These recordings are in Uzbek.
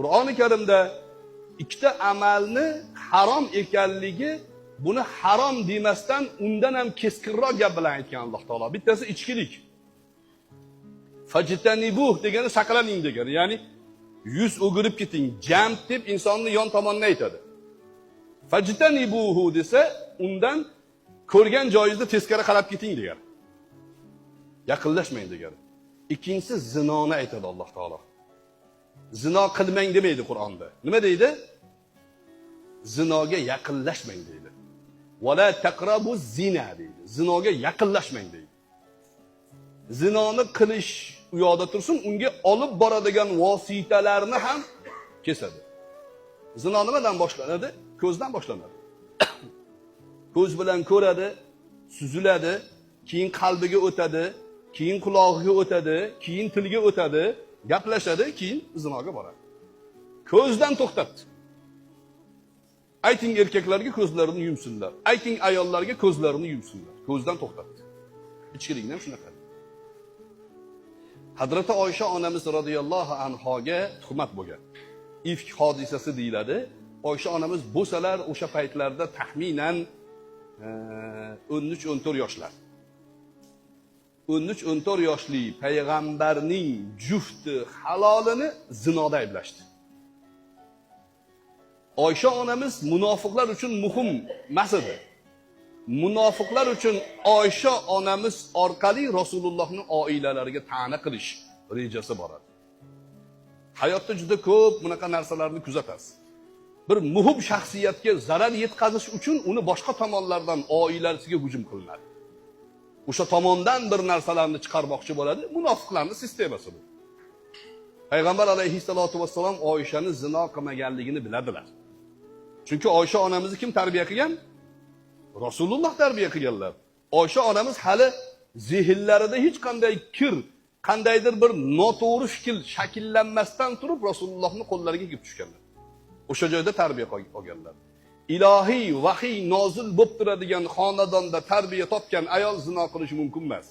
Qur'oni Karimda ikkita amalni harom ekanligi, buni harom demasdan undan ham keskinroq gap bilan aytgan Alloh taolo. Bittasi ichkilik. Fajtanibuh degani saqlaning degani, ya'ni yuz o'girib keting, jam deb insonni yon tomondan aytadi. Fajtanibuhu desa, undan ko'rgan joyingizda teskari qarab keting degani. Yaqinlashmang degani. Ikkinchisi zinoni aytadi Alloh taolo. Zino qilmang demaydi Qur'onda. Nima deydi? Zinoga yaqinlashmang deydi. Wala taqrabu zina deydi. Zinoga yaqinlashmang deydi. Zinoni qilish u yoqda tursin, unga olib boradigan vositalarni ham kesadi. Zino nimadan boshlanadi? Ko'zdan boshlanadi. Ko'z bilan ko'radi, suziladi, keyin qalbiga o'tadi, keyin qulog'iga o'tadi, keyin tilga o'tadi, gaplashadi, keyin zinoga boradi. Ko'zdan to'xtatdi. Ayting erkaklarga ko'zlarini yumsinlar. Ayting ayollarga ko'zlarini yumsinlar. Ko'zdan to'xtatdi. Ichkilikdan shunaqa. Hazrati Oysha onamiz radhiyallohu anhoga tuhmat bo'lgan. Ifk hodisasi deyiladi. Oysha onamiz bo'lsalar o'sha paytlarda taxminan 13-14 yoshlar. 13-14 yoshli payg'ambarning jufti halolini zinoda ayblashdi. Oysha onamiz munofiqlar uchun muhim emas edi. Munofiqlar uchun Oysha onamiz orqali Rasulullohning oilalariga ta'na qilish rejasi bor edi. Hayotda juda ko'p bunaqa narsalarni kuzatasiz. Bir muhim shaxsiyatga zarar yetkazish uchun uni boshqa tomonlardan oilasiga hujum qilinadi. O'sha tomondan bir narsalarni chiqarmoqchi bo'ladi. Munofiqlarning sistemasi bu. Payg'ambar alayhissalatu vassalom Oyshani zino qilmaganligini biladilar. Chunki Oysha onamizni kim tarbiya qilgan? Rasululloh tarbiya qilganlar. Oysha onamiz hali zihnlarida hech qanday kir, qandaydir bir noto'g'ri fikr shakllanmasdan turib Rasulullohning qo'llariga kelib tushganlar. O'sha joyda tarbiya olganlar. Ilohiy vahiy nozil bo'lib turadigan xonadonda tarbiya topgan ayol zino qilishi mumkin emas.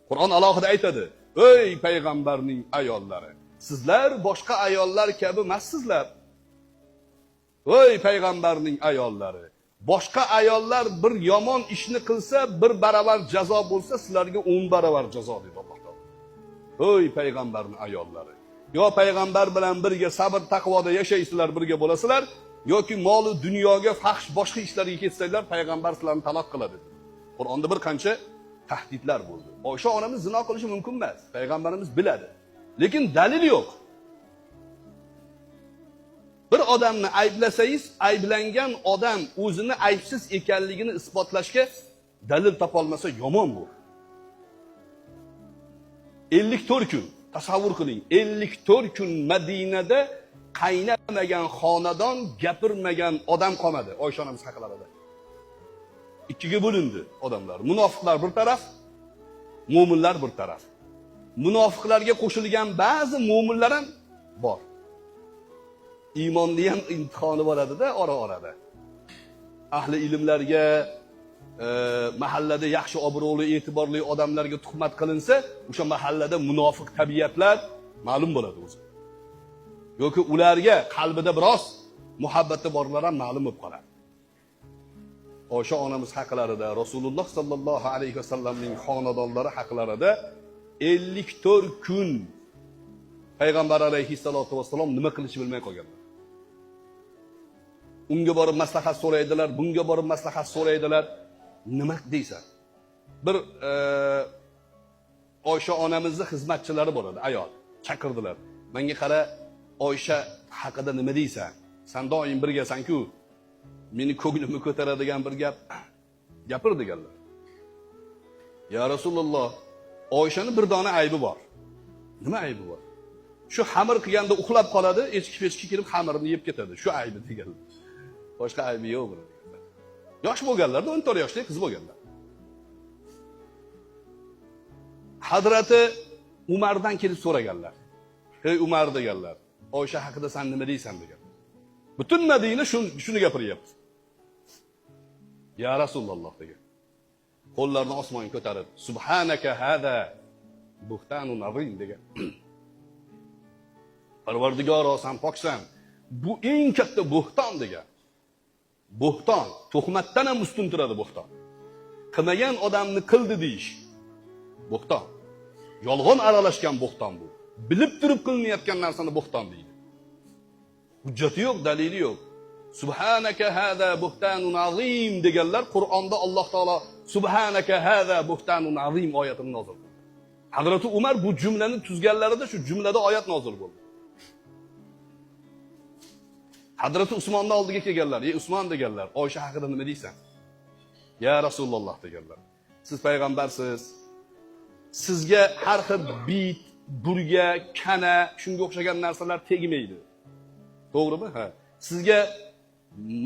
Qur'on alohida aytadi: "Ey payg'ambarning ayollari, sizlar boshqa ayollar kabi emassizlar." Ey payg'ambarning ayollari, boshqa ayollar bir yomon ishni qilsa, bir baravar jazo bo'lsa, sizlarga 10 baravar jazo dedi Alloh taolo. Ey payg'ambarning ayollari, yo payg'ambar bilan birga sabr taqvoda yashaysizlar, birga bo'lasizlar, yoki mol dunyoga fahsh boshqa ishlarga ketsanglar, payg'ambar sizlarni taloq qiladi. Qur'onda bir qancha tahdidlar bo'ldi. Oysha onamiz zino qilishi mumkin emas. Payg'ambarimiz biladi. Lekin dalil yo'q. Bir odamni ayblasangiz, ayblangan odam o'zini aybsiz ekanligini isbotlashga dalil topolmasa yomon bu. 54 kun tasavvur qiling. 54 kun Madinada qaynamagan xonadon, gapirmagan odam qolmadi Oysha onamiz haqlarida. Ikkiga bo'lindi odamlar. Munofiqlar bir taraf, mu'minlar bir taraf. Munofiqlarga qo'shilgan ba'zi mu'minlar ham bor. Iymonni ham imtihoni bo'ladi-da ora-orada. Ahli ilmlarga, mahallada yaxshi obro'li, e'tiborli odamlarga tuhmat qilinsa, o'sha mahallada munofiq tabiatlar ma'lum bo'ladi o'zi. Yoki ularga qalbida biroz muhabbati borlar ham ma'lum bo'lib qoladi. Oysha onamiz haqlarida, Rasululloh sallallohu alayhi vasallamning xonadonlari haqlarida 54 kun payg'ambar alayhissalatu vassalom nima qilishni bilmay qolganlar. Unga borib maslahat so'raydilar, bunga borib maslahat so'raydilar. Nima deysan? Bir Oysha onamizning xizmatchilari bor edi, ayol. Chaqirdilar. Menga qara, Oysha haqida nima deysan? Sen doim birgasan-ku. Meni ko'nglimni ko'taradigan bir gap gapir deganlar. Ya Rasululloh, Oyshaning bir dona aybi bor. Nima aybi bor? Shu xamir qilganda uxlab qoladi, echki-pechki kirib xamirni yeb ketadi. Shu aybi deganlar. Boshqa aybi yo'q buning. Yosh bo'lganlarda 14 yoshli qiz bo'lganlar. Hazrati Umardan kelib so'raganlar. Ey Umar deganlar, Oysha haqida sen nima deysan degan. Butun Madina shuni gapiryapti. Ya Rasululloh degan. Qo'llarini osmonga ko'tarib, Subhanaka hada buhtanun azim degan. Parvardigoro sen poksan. Bu eng katta bo'xton degan. Bo'xton, tuhmatdan ham ustun turadi bo'xton. Qilmagan odamni qildi deyish. Bo'xton. Yolg'on aralashgan bo'xton bu. Bilib turib qilinayotgan narsani bo'xton deydi. Hujjati yo'q, dalili yo'q. Subhanaka hada buhtanun azim deganlar Qur'onda Alloh taolo Subhanaka hada buhtanun azim oyatini nozil qildi. Hazrati Umar bu jumlani tuzganlarida shu jumlada oyat nozil bo'ldi. Hazrati Usmonni oldiga kelganlar, "Ey Usmon" deganlar, "Oysha haqida nima deysan?" "Ya Rasululloh" deganlar. "Siz payg'ambarsiz. Sizga har xil bit, burga, kana, shunga o'xshagan narsalar tegmaydi. To'g'rimi? Ha. Sizga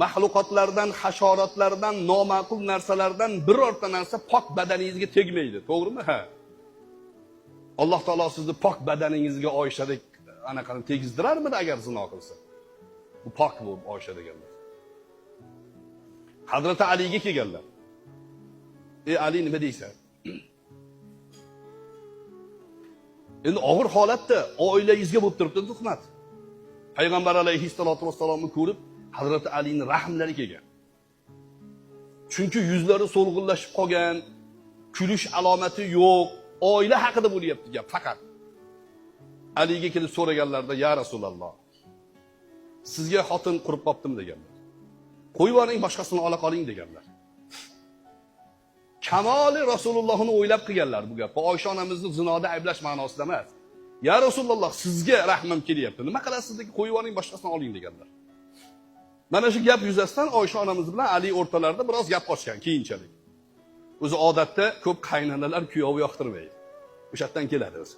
mahluqotlardan, hasharotlardan, noma'qul narsalardan birorta narsa pok badaningizga tegmaydi. To'g'rimi? Ha. Alloh taolo sizni pok badaningizga Oyshadek anaqani tegizdirarmidi agar zino qilsa? Bu pok bu Oysha deganlar. Hazrati Aliga kelganlar. "Ey Ali, nima deysan?" Endi og'ir holatda oilangizga bo'lib turibdi tuhmat. Payg'ambar alayhissalatu vassalomni ko'rib, Hazrati Alining rahmlari kelgan. Chunki yuzlari so'lg'inlashib qolgan, kulish alomati yo'q, oila haqida bo'lyapti gap faqat. Aliga kelib so'raganlarda, "Ya Rasululloh, sizga xotin qurib qopdim" deganlar. "Qo'yib yuboring, boshqasini ola qoling" deganlar. Kamoli Rasulullohni o'ylab qilganlar bu gapni. Oysha onamizni zinoda ayblash ma'nosida emas. "Ya Rasululloh, sizga rahmim kelyapti. Nima qilasiz deki, qo'yib yuboring, boshqasini oling" deganlar. Mana shu gap yuzasidan Oysha onamiz bilan Ali o'rtalarida biroz gap ochgan keyinchalik. O'zi odatda ko'p qaynanalar kuyov yoqtirmaydi. O'sha yerdan keladi o'zi.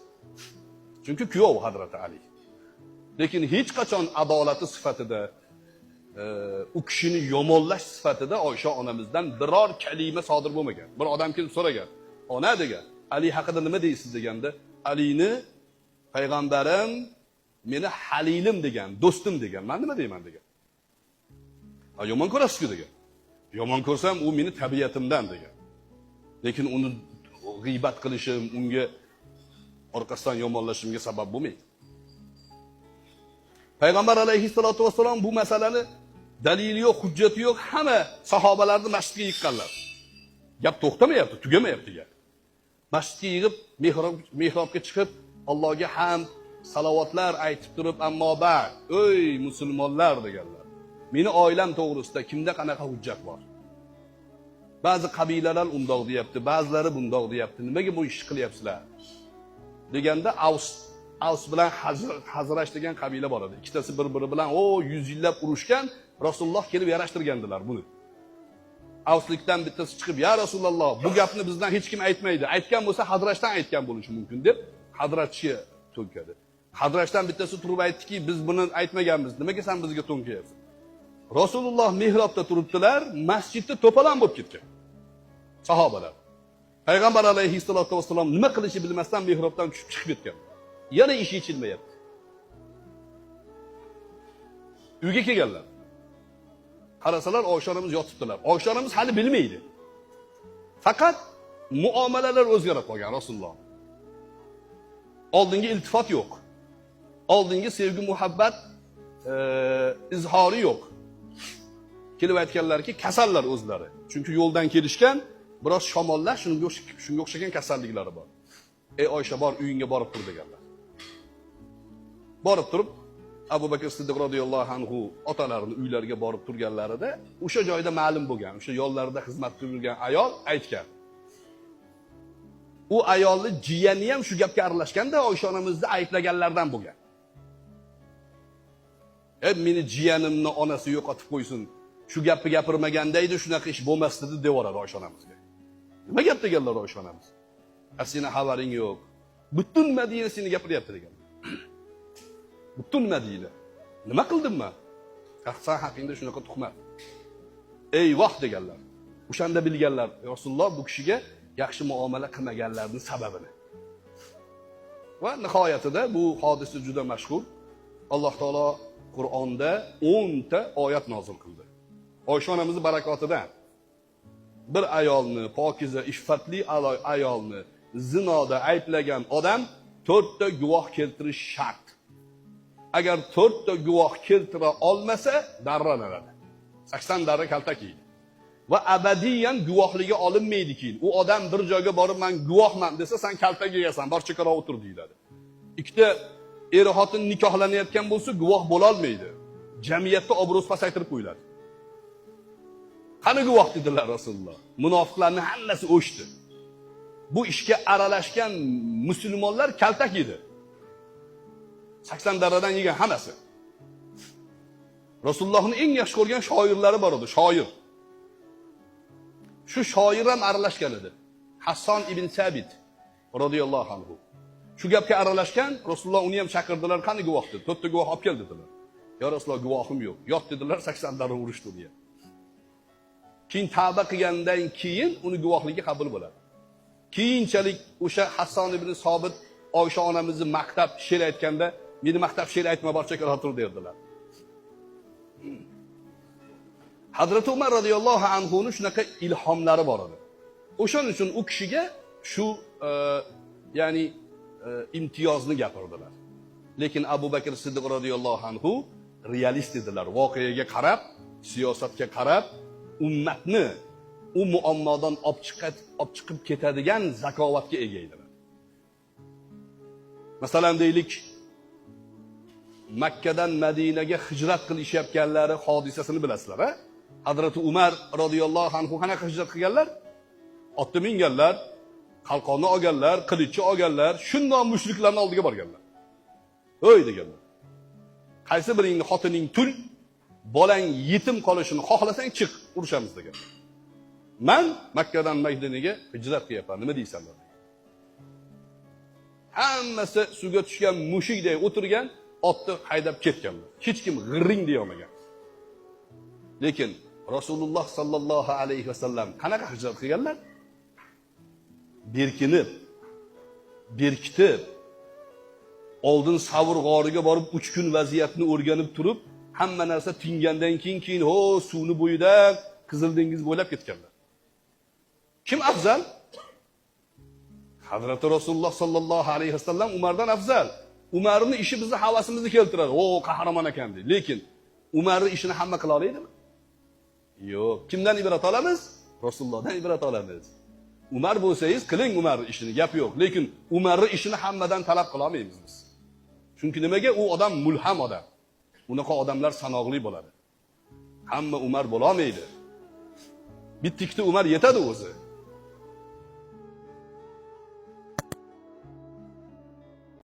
Chunki kuyov Hazrati Ali. Lekin hech qachon adolati sifatida u kishini yomonlash sifatida Oysha onamizdan biror kalima sodir bo'lmagan. Bir odam kelib so'ragan, "Ona" degan, "Ali haqida nima deysiz?" deganda, "Alini payg'ambarim meni halilim degan, do'stim degan. Men nima deyman?" degan. "Ha, yomon ko'rasiz-ku" degan. "Yomon ko'rsam, u meni tabiatimdan" degan. Lekin uni g'iybat qilishim, unga orqasidan yomonlashimga sabab bo'lmaydi. Payg'ambar alayhissalatu vassalom bu masalani dalili yo'q, hujjati yo'q, hamma sahobalarni masjidga yiqqanlar. Gap to'xtamayapti, tugamayapti gap. Masjidga yig'ib, mihrobga chiqib, Allohga hamd, salovatlar aytib turib, "Ammo ba'd, ey musulmonlar" deganlar. "Meni oilam to'g'risida kimda qanaqa hujjat bor? Ba'zi qabilalar undoq deyapti, ba'zilari bundoq deyapti. Nimaga bu ishni qilyapsizlar?" deganda Avs bilan Hazrash degan qabila bor edi. Ikkitasi bir-biri bilan 100 yillab urushgan, Rasululloh kelib yarashtirgandilar buni. Avslikdan bittasi chiqib, "Ya Rasululloh, bu gapni bizdan hech kim aytmaydi. Aytgan bo'lsa Hazrashdan aytgan bo'lishi mumkin" deb Hazratchi to'nkadi. Hazrashdan bittasi turib aytdiki, "Biz buni aytmaganmiz. Nimaga sen bizga to'nkayapsan?" Rasululloh mihrobda turibdilar, masjidda to'polon bo'lib ketgan. Sahobalar. Payg'ambar alayhissalatu vassalom nima qilishni bilmasdan mihrobdan tushib chiqib ketgan. Yana ish yechilmayapti. Uyga kelganlar. Qarasalar Oysha onamiz yotibdilar. Oysha onamiz hali bilmaydi. Faqat muomalalar o'zgarib qolgan Rasululloh. Oldingi iltifot yo'q. Oldingi sevgi, muhabbat izhori yo'q. Kelib aytganlarki, kasallar o'zlari. Chunki yo'ldan kelishgan, biroz shamollash, shunga o'xshagan kasalliklari bor. "Ey Oysha, bor uyingga borib tur" deganlar. Borib turib, Abu Bakr Siddiq radhiyallohu anhu otalarini uylariga borib turganlarida, o'sha joyda ma'lum bo'lgan, o'sha yo'llarda xizmat qilib yurgan ayol aytgan. U ayolni jiyani ham shu gapga aralashganda Oysha onamizni ayblaganlardan bo'lgan. Meni jiyanimni onasi yo'qotib qo'ysin. Shu gapni gapirmaganda edi, shunaqa ish bo'lmasdi deb devoradi Oysha onamizga. Nima gap deganlar Oysha onamiz? "Seni xabaring yo'q. Butun Madina seni gapiryapti" degan. Butun Madina. Nima qildim men? Sen haqingda shunaqa tuhmat. Eyvoh deganlar. O'shanda bilganlar, Rasululloh bu kishiga yaxshi muomala qilmaganlarning sababini. Va nihoyatida bu hodisa juda mashhur. Alloh taolo Qur'onda 10 ta oyat nozil qildi. Oysha onamizning barakotidan bir ayolni, pokiza, iffatli ayolni zinoda ayblagan odam 4 ta guvoh keltirish shart. agar 4 ta guvoh keltira olmasa, darranadi. 80 darra kaltak yeydi. Va abadiyan guvohligi olinmaydi keyin. U odam bir joyga borib men guvohman desa, sen kaltak yeyasan, bor chekara o'tir deyiladi. Ikkita er xotin nikohlanayotgan bo'lsa, guvoh bo'la olmaydi. Jamiyatda obro'si pasaytirib qo'yiladi. Qani guvoh dedilar Rasululloh. Munofiqlarning hammasi o'shdi. Bu ishga aralashgan musulmonlar kaltak yedi. 80 darradan yegan hammasi. Rasulullohning eng yaxshi ko'rgan shoirlari bor edi, shoir. Shu shoir ham aralashgan edi. Hasson ibn Sabit radhiyallohu anhu. Shu gapga aralashgan, Rasululloh uni ham chaqirdilar, qani guvoh dedi. 4 ta guvoh olib kel dedilar. Ya Rasululloh, guvohim yo'q. Yot dedilar, 80 darra urishdi unga. Keyin tavba qilgandan keyin uni guvohligi qabul bo'ladi. Keyinchalik o'sha Hasson ibn Sobit Oysha onamizni maqtab she'r aytganda, meni maqtab she'r aytma, barcha o'tir derdilar. Hazrat Umar radhiyallohu anhuning shunaqa ilhomlari bor edi. O'shaning uchun u kishiga shu ya'ni imtiyozni gapirdilar. Lekin Abu Bakr Siddiq radhiyallohu anhu realist edilar. Voqeaga qarab, siyosatga qarab, ummatni u muammodan olib chiqib ketadigan zakovatga ega edilar. Masalan deylik, Makkadan Madinaga hijrat qilishyapganlari hodisasini bilasizlar, ha? Hazrat Umar radhiyallohu anhu qanaqa hijrat qilganlar? Otda minganlar, qalqonni olganlar, qilichni olganlar, shundoq mushriklarning oldiga borganlar. O'y deganlar. Qaysi biringni xotining tul, bolang yetim qolishini xohlasang chiq, urushamiz degan. Men Makkadan Madinaga hijrat qilyapman, nima deysanlar? Hammasi suvga tushgan mushukday o'tirgan, otni haydab ketganlar. Hech kim g'irring deya olmagan. Lekin Rasululloh sallallohu alayhi vasallam qanaqa hijrat qilganlar? Berkitib, oldin Savr g'origa borib 3 kun vaziyatni o'rganib turib, hamma narsa tingandan keyin suvni bo'yidan Qizil dengiz bo'ylab ketganlar. Kim afzal? Hazrat Rasululloh sallallohu alayhi vasallam Umardan afzal. Umarning ishi bizni havasimizni keltiradi. Qahramon ekan deydi. Lekin Umarning ishini hamma qila oladimi? Yo'q. Kimdan ibrat olamiz? Rasulullohdan ibrat olamiz. Umar bo'lsangiz qiling Umarning ishini, gap yo'q. Lekin Umarning ishini hammadan talab qila olmaymiz biz. Chunki nimaga? U odam mulham odam. Unaqa odamlar sanoqli bo'ladi. Hamma Umar bo'la olmaydi. Bittikda Umar yetadi o'zi.